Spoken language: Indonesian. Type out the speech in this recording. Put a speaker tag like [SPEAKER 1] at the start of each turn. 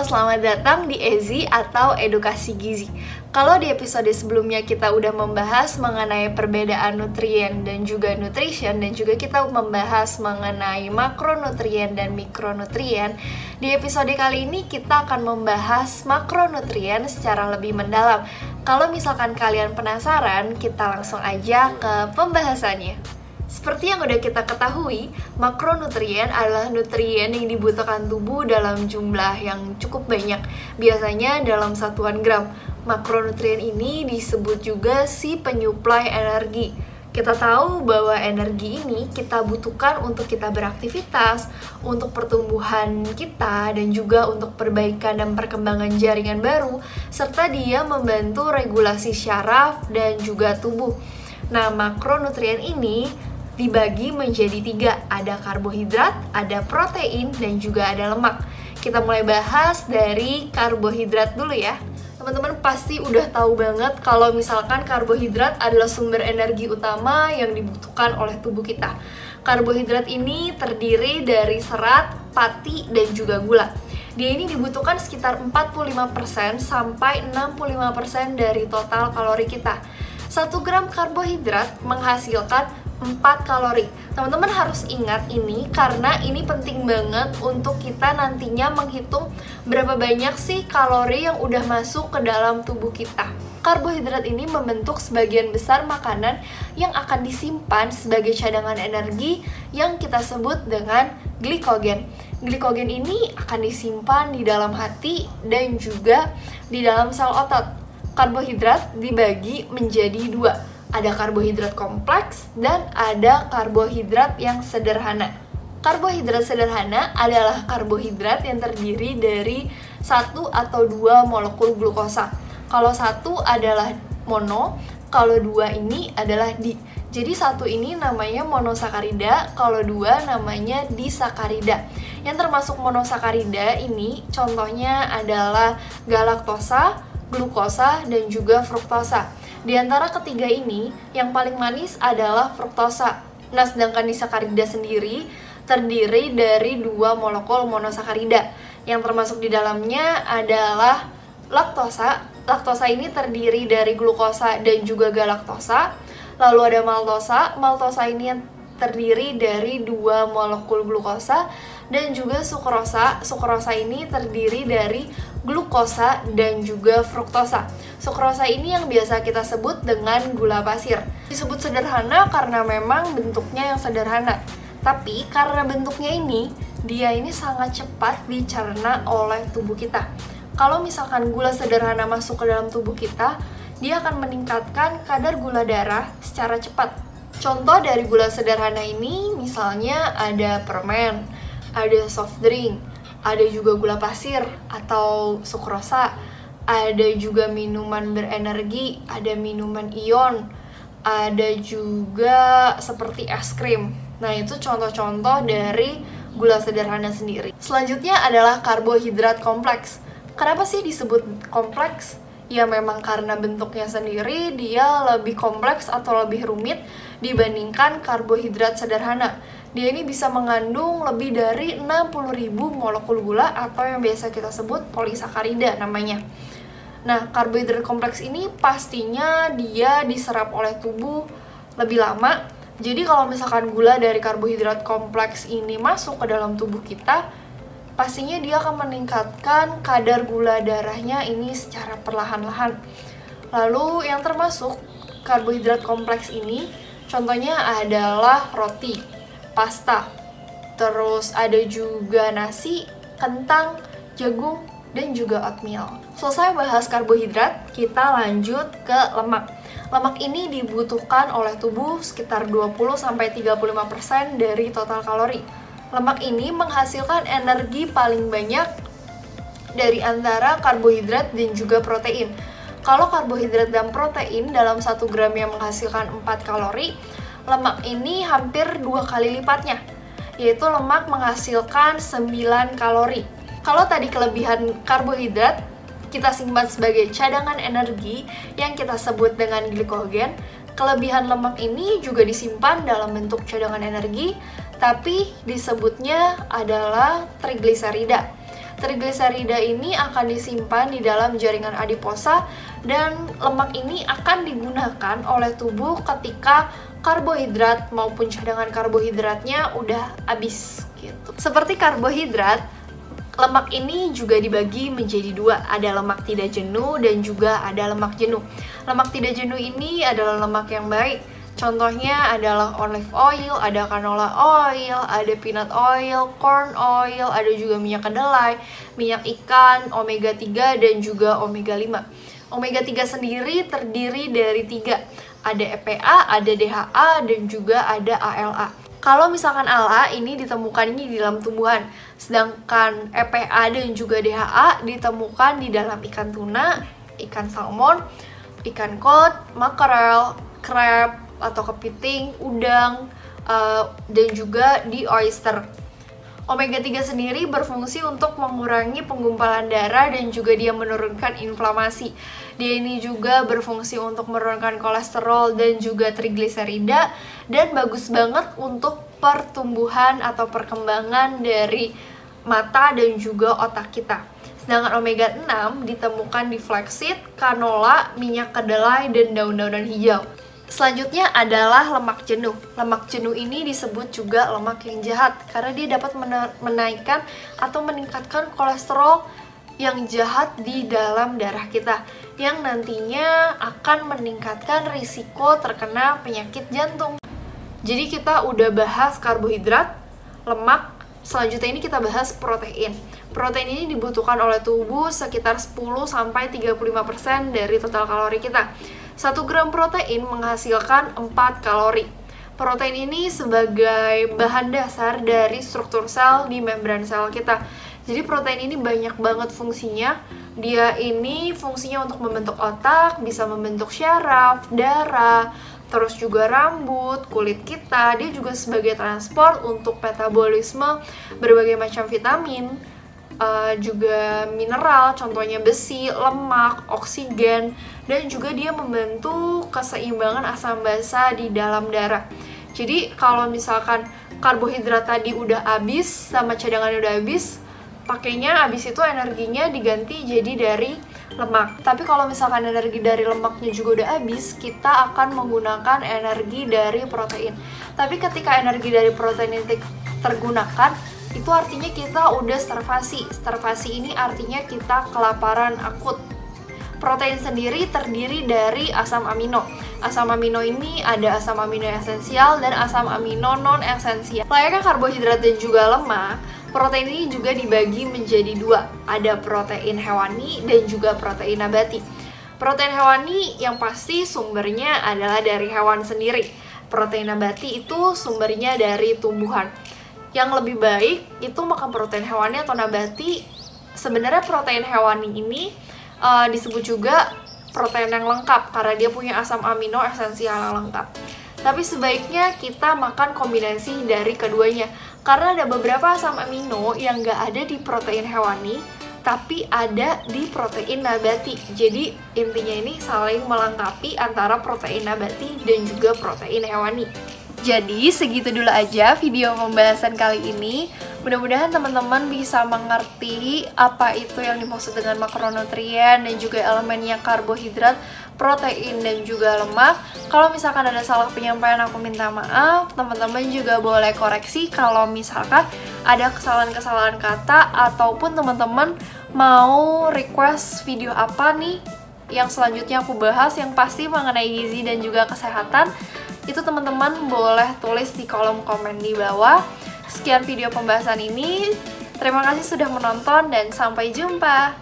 [SPEAKER 1] Halo, selamat datang di EZI atau Edukasi Gizi. Kalau di episode sebelumnya kita udah membahas mengenai perbedaan nutrien dan juga nutrition, dan juga kita membahas mengenai makronutrien dan mikronutrien, di episode kali ini kita akan membahas makronutrien secara lebih mendalam. Kalau misalkan kalian penasaran, kita langsung aja ke pembahasannya. Seperti yang udah kita ketahui, makronutrien adalah nutrien yang dibutuhkan tubuh dalam jumlah yang cukup banyak, biasanya dalam satuan gram. Makronutrien ini disebut juga si penyuplai energi. Kita tahu bahwa energi ini kita butuhkan untuk kita beraktivitas, untuk pertumbuhan kita, dan juga untuk perbaikan dan perkembangan jaringan baru, serta dia membantu regulasi syaraf dan juga tubuh. Nah, makronutrien ini dibagi menjadi 3, ada karbohidrat, ada protein, dan juga ada lemak. Kita mulai bahas dari karbohidrat dulu ya. Teman-teman pasti udah tahu banget kalau misalkan karbohidrat adalah sumber energi utama yang dibutuhkan oleh tubuh kita. Karbohidrat ini terdiri dari serat, pati, dan juga gula. Dia ini dibutuhkan sekitar 45% sampai 65% dari total kalori kita. 1 gram karbohidrat menghasilkan 4 kalori. Teman-teman harus ingat ini karena ini penting banget untuk kita nantinya menghitung berapa banyak sih kalori yang udah masuk ke dalam tubuh kita. Karbohidrat ini membentuk sebagian besar makanan yang akan disimpan sebagai cadangan energi yang kita sebut dengan glikogen. Glikogen ini akan disimpan di dalam hati dan juga di dalam sel otot. Karbohidrat dibagi menjadi 2. Ada karbohidrat kompleks dan ada karbohidrat yang sederhana. Karbohidrat sederhana adalah karbohidrat yang terdiri dari 1 atau 2 molekul glukosa. Kalau 1 adalah mono, kalau 2 ini adalah di. Jadi 1 ini namanya monosakarida, kalau 2 namanya disakarida. Yang termasuk monosakarida ini contohnya adalah galaktosa, glukosa, dan juga fruktosa. Di antara ketiga ini, yang paling manis adalah fruktosa. Nah, sedangkan disakarida sendiri terdiri dari 2 molekul monosakarida. Yang termasuk di dalamnya adalah laktosa. Laktosa ini terdiri dari glukosa dan juga galaktosa. Lalu ada maltosa. Maltosa ini yang terdiri dari 2 molekul glukosa dan juga sukrosa. Sukrosa ini terdiri dari glukosa dan juga fruktosa. Sukrosa ini yang biasa kita sebut dengan gula pasir. Disebut sederhana karena memang bentuknya yang sederhana. Tapi karena bentuknya ini, dia ini sangat cepat dicerna oleh tubuh kita. Kalau misalkan gula sederhana masuk ke dalam tubuh kita, dia akan meningkatkan kadar gula darah secara cepat. Contoh dari gula sederhana ini misalnya ada permen, ada soft drink, ada juga gula pasir atau sukrosa, ada juga minuman berenergi, ada minuman ion, ada juga seperti es krim. Nah, itu contoh-contoh dari gula sederhana sendiri. Selanjutnya adalah karbohidrat kompleks. Kenapa sih disebut kompleks? Ya memang karena bentuknya sendiri dia lebih kompleks atau lebih rumit dibandingkan karbohidrat sederhana. Dia ini bisa mengandung lebih dari 60.000 molekul gula atau yang biasa kita sebut polisakarida namanya. Nah, karbohidrat kompleks ini pastinya dia diserap oleh tubuh lebih lama. Jadi kalau misalkan gula dari karbohidrat kompleks ini masuk ke dalam tubuh kita, pastinya dia akan meningkatkan kadar gula darahnya ini secara perlahan-lahan. Lalu yang termasuk karbohidrat kompleks ini contohnya adalah roti, pasta, terus ada juga nasi, kentang, jagung, dan juga oatmeal. Selesai bahas karbohidrat, kita lanjut ke lemak. Lemak ini dibutuhkan oleh tubuh sekitar 20-35% dari total kalori. Lemak ini menghasilkan energi paling banyak dari antara karbohidrat dan juga protein. Kalau karbohidrat dan protein dalam 1 gram yang menghasilkan 4 kalori, lemak ini hampir 2 kali lipatnya, yaitu lemak menghasilkan 9 kalori. Kalau tadi kelebihan karbohidrat kita simpan sebagai cadangan energi yang kita sebut dengan glikogen, kelebihan lemak ini juga disimpan dalam bentuk cadangan energi, tapi disebutnya adalah trigliserida. Trigliserida ini akan disimpan di dalam jaringan adiposa dan lemak ini akan digunakan oleh tubuh ketika karbohidrat maupun cadangan karbohidratnya udah habis gitu. Seperti karbohidrat, lemak ini juga dibagi menjadi dua, ada lemak tidak jenuh dan juga ada lemak jenuh. Lemak tidak jenuh ini adalah lemak yang baik. Contohnya adalah olive oil, ada canola oil, ada peanut oil, corn oil, ada juga minyak kedelai, minyak ikan, omega 3 dan juga omega 5. Omega 3 sendiri terdiri dari 3. Ada EPA, ada DHA dan juga ada ALA. Kalau misalkan ALA ini ditemukannya di dalam tumbuhan, sedangkan EPA dan juga DHA ditemukan di dalam ikan tuna, ikan salmon, ikan cod, makrel, crab atau kepiting, udang, dan juga di oyster. Omega 3 sendiri berfungsi untuk mengurangi penggumpalan darah dan juga dia menurunkan inflamasi. Dia ini juga berfungsi untuk menurunkan kolesterol dan juga trigliserida dan bagus banget untuk pertumbuhan atau perkembangan dari mata dan juga otak kita. Sedangkan omega 6 ditemukan di flaxseed, canola, minyak kedelai, dan daun-daunan hijau. Selanjutnya adalah lemak jenuh. Lemak jenuh ini disebut juga lemak yang jahat karena dia dapat menaikkan atau meningkatkan kolesterol yang jahat di dalam darah kita yang nantinya akan meningkatkan risiko terkena penyakit jantung. Jadi kita udah bahas karbohidrat, lemak, selanjutnya ini kita bahas protein. Protein ini dibutuhkan oleh tubuh sekitar 10-35% dari total kalori kita. 1 gram protein menghasilkan 4 kalori. Protein ini sebagai bahan dasar dari struktur sel di membran sel kita. Jadi protein ini banyak banget fungsinya. Dia ini fungsinya untuk membentuk otak, bisa membentuk syaraf, darah, terus juga rambut, kulit kita. Dia juga sebagai transport untuk metabolisme berbagai macam vitamin, juga mineral, contohnya besi, lemak, oksigen, dan juga dia membantu keseimbangan asam basa di dalam darah. Jadi kalau misalkan karbohidrat tadi udah habis sama cadangannya udah habis, pakainya habis itu energinya diganti jadi dari lemak. Tapi kalau misalkan energi dari lemaknya juga udah habis, kita akan menggunakan energi dari protein. Tapi ketika energi dari protein ini tergunakan, itu artinya kita udah starvasi. Starvasi ini artinya kita kelaparan akut. Protein sendiri terdiri dari asam amino. Asam amino ini ada asam amino esensial dan asam amino non-esensial. Layaknya karbohidrat dan juga lemak, protein ini juga dibagi menjadi dua. Ada protein hewani dan juga protein nabati. Protein hewani yang pasti sumbernya adalah dari hewan sendiri. Protein nabati itu sumbernya dari tumbuhan. Yang lebih baik itu makan protein hewani atau nabati. Sebenarnya protein hewani ini disebut juga protein yang lengkap karena dia punya asam amino esensial yang lengkap. Tapi sebaiknya kita makan kombinasi dari keduanya karena ada beberapa asam amino yang nggak ada di protein hewani tapi ada di protein nabati. Jadi intinya ini saling melengkapi antara protein nabati dan juga protein hewani. Jadi segitu dulu aja video pembahasan kali ini. Mudah-mudahan teman-teman bisa mengerti apa itu yang dimaksud dengan makronutrien dan juga elemennya karbohidrat, protein, dan juga lemak. Kalau misalkan ada salah penyampaian aku minta maaf. Teman-teman juga boleh koreksi kalau misalkan ada kesalahan-kesalahan kata ataupun teman-teman mau request video apa nih yang selanjutnya aku bahas yang pasti mengenai gizi dan juga kesehatan. Itu teman-teman boleh tulis di kolom komen di bawah. Sekian video pembahasan ini. Terima kasih sudah menonton dan sampai jumpa.